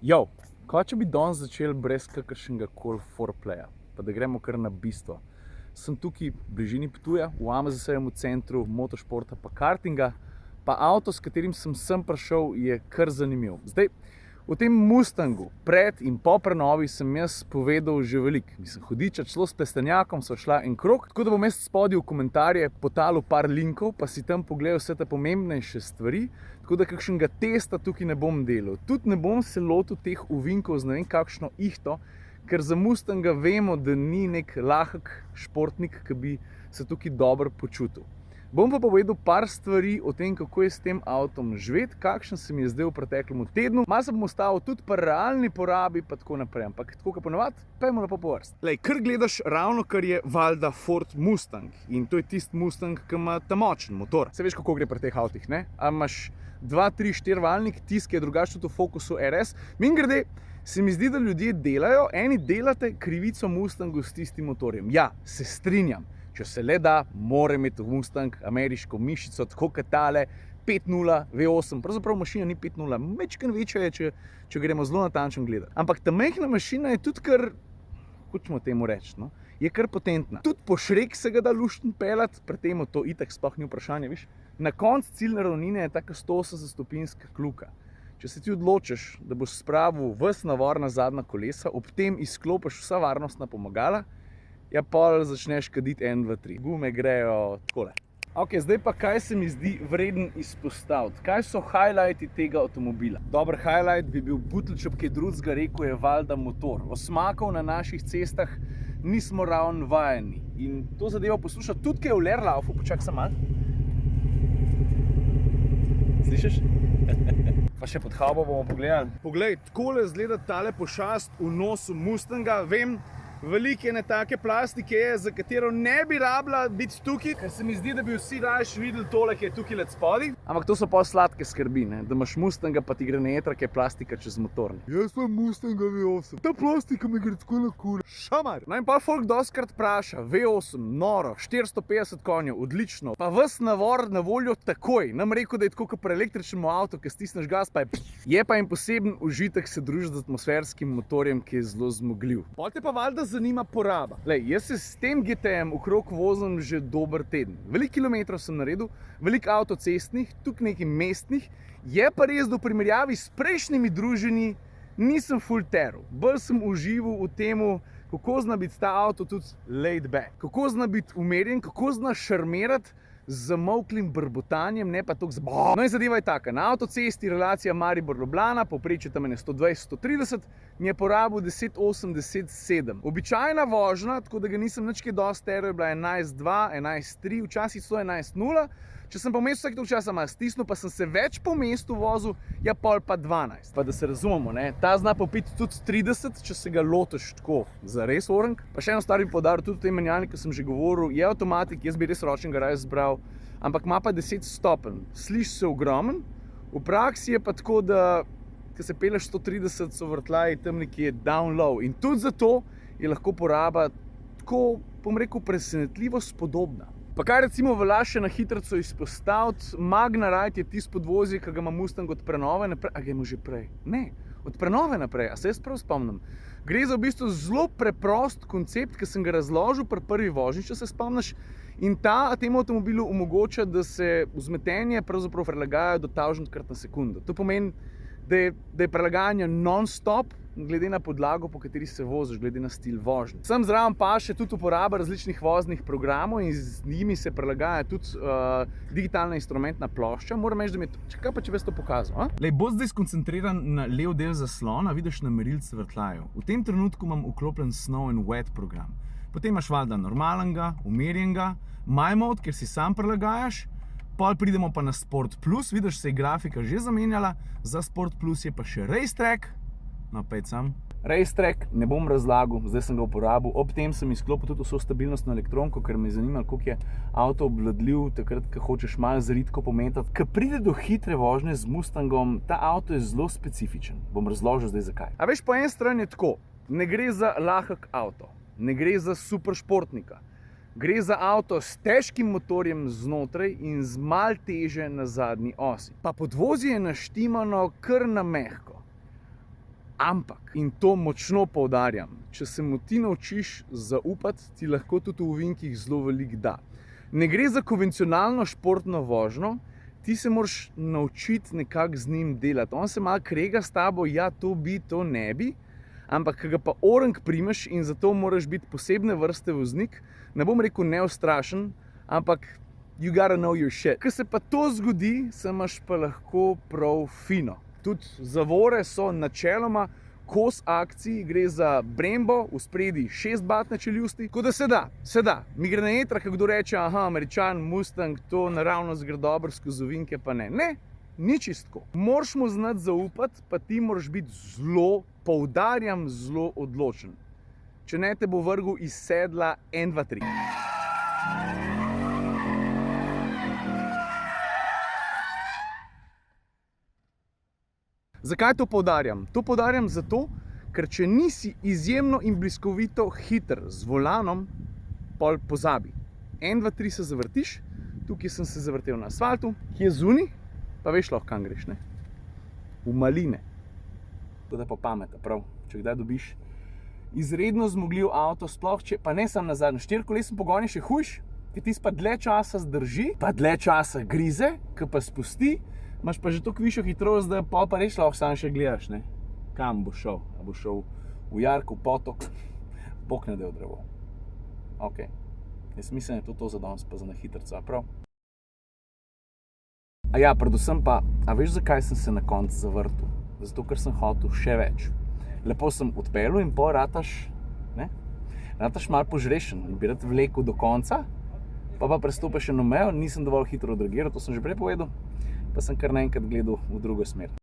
Jo, kaj če bi danes začeli brez kakršnega koli foreplaya, pa da gremo kar na bistvo. Sem tukaj v bližini Ptuja, v AMZS-jevem centru motošporta pa kartinga, pa avto, s katerim sem prišel, je kar zanimiv. Zdaj, v tem Mustangu pred in po prenovi sem jaz povedal že veliko. Mislim, hudiča, celo s Plestenjakom sva šla en krog, tako da bom jaz spodaj v komentarje potalil par linkov, pa si tam pogledal vse te pomembnejše stvari, tako da kakšnega testa tukaj ne bom delal. Tudi ne bom se lotil teh ovinkov z ne vem kakšno ihto, ker za Mustanga vemo, da ni nek lahek športnik, ki bi se tukaj dobro počutil. Bom pa povedal par stvari o tem, kako je s tem avtom živeti, kakšen se mi je zdaj v preteklem tednu. Malo se bom ustavil tudi pri realni porabi, pa tako naprej. Ampak tako, kot ponavadi, pojmo lepo po vrsti. Lej, kar gledaš ravno, kar je valjda Ford Mustang. In to je tisti Mustang, ki ima ta močen motor. Se veš, kako gre pri teh avtih, ne? A imaš 2, 3, 4 valnik, tisti, ki je drugače tudi v Focusu RS. Mimogrede, se mi zdi, da ljudje delajo, eni delate krivico Mustangu s tistim motorjem. Ja, se strinjam. Če se le da, mora imeti Mustang ameriško mišico, tako kot tale 5.0 V8. Pravzaprav mašina ni 5.0, mečken večja je, če gremo zelo natančno gledati. Ampak ta majhna mašina je tudi kar, hočemo temu reči, no, je kar potentna. Tudi po šrek se ga da luštno peljati, pri temu to itak sploh ni vprašanje, viš. Na koncu ciljne ravnine je taka 180-stopinjska kljuka. Če se ti odločiš, da boš spravil ves navor na zadnja kolesa, ob tem izklopiš vsa varnostna pomagala, ja, pol začneš kaditi 1, 2, 3. Gume grejo takole. Ok, zdaj pa kaj se mi zdi vreden izpostaviti? Kaj so highlighti tega avtomobila? Dober highlight bi bil Butlčep, kaj drugega rekel, je valjda motor. Osmakov na naših cestah nismo ravno vajeni. In to zadevo poslušati tudi, kaj je v Lerlaufu, počak sem malo. Slišiš? Pa še pod haubo bomo pogledali. Poglej, takole izgleda tale pošast v nosu Mustanga. Vem, veliko je ne take plastike, za katero ne bi rabila biti tukaj, ker se mi zdi, da bi vsi rajši videli tole, ki je tukaj let spodaj. Ampak to so pa sladke skrbi, ne? Da imaš Mustanga, pa ti gre na jetra, ki je plastika čez motor. Jaz pa Mustanga V8. Ta plastika mi gre tako na kure. Šamar! No in pa folk dostkrat vpraša, V8, noro, 450 konjev, odlično. Pa ves navor na voljo takoj. Nam rekel, da je tako kot pri električnem avtu, ki stisneš gas, pa je pa en poseben užitek se družiti z atmosferskim motorjem, ki je zelo zmogljiv. Potem pa valjda zanima poraba. Lej, jaz se s tem GTM okrog vozim že dober teden. Veliko kilometrov sem naredil, veliko avtocestnih, tukaj nekaj mestnih. Je pa res, da v primerjavi s prejšnjimi družini nisem full teral. Bolj sem užival v temu, kako zna biti ta avto tudi laid back. Kako zna biti umerjen, kako zna šarmirati z zamolklim brbotanjem, ne pa toliko zbo. No in zadeva je taka, na avtocesti relacija Maribor-Ljubljana, povprečje tam je 120-130, mi je porabil 10,8, 10,7. Običajna vožnja, tako da ga nisem nič kaj dosti teral, je bila 11,2, 11,3, včasih 111,0. Če sem po mestu vsak tog časa malo stisnil, pa sem se več po mestu vozil, ja pol pa 12. Pa da se razumemo, ne, ta zna popiti tudi 30, če se ga lotiš tako zares orang. Pa še eno stvar bi poudaril, tudi v tem menjalniku sem že govoril, je avtomatik, jaz bi res ročnega raje zbral, ampak ima pa 10 stopenj. Sliši se ogromen, v praksi je pa tako, da ko se peleš 130, so vrtljaji tam nekje down low. In tudi zato je lahko poraba tako, bom rekel, presenetljivo spodobna. Pa kaj recimo velja še na hitrico izpostaviti, Magna Ride je tisti podvozje, ki ga ima Mustang od prenove naprej. A ga ima že prej? Ne, od prenove naprej, a se jaz prav spomnim. Gre za v bistvu zelo preprost koncept, ki sem ga razložil pri prvi vožnji, če se spomniš. In ta temu avtomobilu omogoča, da se vzmetenje pravzaprav prilagaja do 1000-krat na sekundo. To pomeni, da je prilagajanje non-stop, glede na podlago, po kateri se voziš, glede na stil vožnje. Sem zraven pa še tudi uporaba različnih voznih programov in z njimi se prilagaja tudi digitalna instrumentna plošča. Moram reči, da mi je kaj pa, če bi to pokazal? Lej, bo zdaj skoncentriran na lev del zaslona, vidiš na merilce vrtljajev. V tem trenutku imam vklopljen Snow and Wet program. Potem imaš valjda normalnega, umirjenega, My Mode, kjer si sam prilagajaš. Pol pridemo pa na Sport Plus, vidiš, se je grafika že zamenjala, za Sport Plus je pa še Racetrack. No, pejt sam. Racetrack ne bom razlagal, zdaj sem ga uporabil. Ob tem sem izklopil tudi vso stabilnostno elektronko, ker me je zanimalo, koliko je avto obvladljiv, takrat, ko hočeš malo zritko pometati. Ko pride do hitre vožnje z Mustangom, ta avto je zelo specifičen. Bom razložil zdaj zakaj. A veš, po eni strani je tako, ne gre za lahek avto, ne gre za super športnika. Gre za avto s težkim motorjem znotraj in z malo teže na zadnji osi. Pa podvozje je naštimano kar na mehko. Ampak, in to močno poudarjam, če se mu ti naučiš zaupati, ti lahko tudi v ovinkih zelo veliko da. Ne gre za konvencionalno športno vožnjo, ti se moraš naučiti nekako z njim delati. On se malo krega s tabo, ja, to bi, to ne bi, ampak ko ga pa orang primeš in zato moraš biti posebne vrste voznik, ne bom rekel neustrašen, ampak you gotta know your shit. Ko se pa to zgodi, se imaš pa lahko prav fino. Tudi zavore so načeloma kos akciji, gre za Brembo, v spredi 6-batne čeljusti, tako da se da. Mi gre na jetra, ko kdo reče, aha, Američan, Mustang, to naravnost gre dobro skozi ovinke, pa ne. Ne, ni čistko. Moraš mu znati zaupati, pa ti moraš biti zelo, poudarjam, zelo odločen. Če ne, te bo vrgel iz sedla 1, 2, 3. Zakaj to poudarjam? To poudarjam zato, ker če nisi izjemno in bliskovito hiter z volanom, pol pozabi. 1, 2, 3 se zavrtiš, tukaj sem se zavrtel na asfaltu, ki je zunaj, pa veš lahko kam greš, ne? V maline. To da pa pameta, prav. Če kdaj dobiš izredno zmogljiv avto, sploh če, pa ne sam na zadnji, 4-kolesen pogon je še hujš, ki ti pa dlje časa zdrži, pa dlje časa grize, ki pa spusti, imaš pa že toliko višjo hitrost, da pol pa res lahko sam še gledaš, ne? Kam bo šel? A bo šel v jarko, v potok? Bog ne del drevo. Ok. Jaz mislim, da je to za danes pa za na hitrca, prav? A ja, predvsem pa, a veš zakaj sem se na koncu zavrtel? Zato, ker sem hotel še več. Lepo sem odpeljal in pol rataš, ne? Rataš malo požrešen in bi rad vlekel do konca, pa prestopiš eno mejo, nisem dovolj hitro odreagiral, to sem že prej povedal, pa sem kar naenkrat gledal v drugo smer.